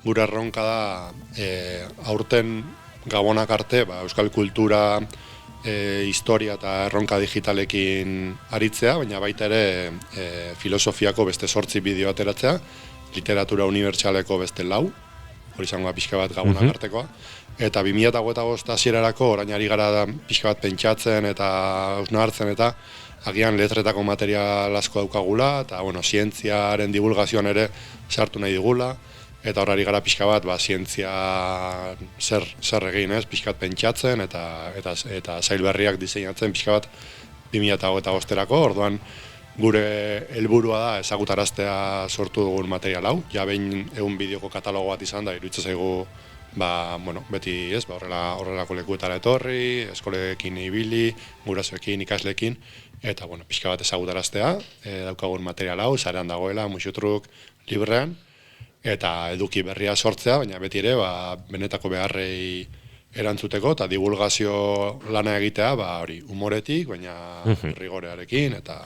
gure erronka da aurten Gabonak arte euskal kultura, historia eta erronka digitalekin aritzea, baina baita ere filosofiako beste 8 bideo ateratzea, literatura unibertsaleko beste 4, hori izango da pixka bat Gabonak artekoa, eta 2025 hasierarako orain ari gara pixka bat pentsatzen eta hausnartzen eta agian letretako material asko daukagula, eta zientziaren divulgazioan ere sartu nahi digula, eta horari gara pixka bat, zientzia zer egin, pixka bat pentsatzen, eta sail berriak diseinatzen pixka bat 2025-erako, orduan gure helburua da ezagutaraztea sortu dugun material hau, ja behin egun bideoko katalogo bat izan da, iruditzen zaigu, beti horrelako lekuetara etorri, eskolekin ibili, gurasoekin, ikasleekin, eta pixka bat ezagutaraztea, daukagun material hau, sarean dagoela, musutruk, librean, eta eduki berria sortzea, baina beti ere benetako beharrei erantzuteko, eta divulgazio lana egitea, humoretik, baina rigorearekin, eta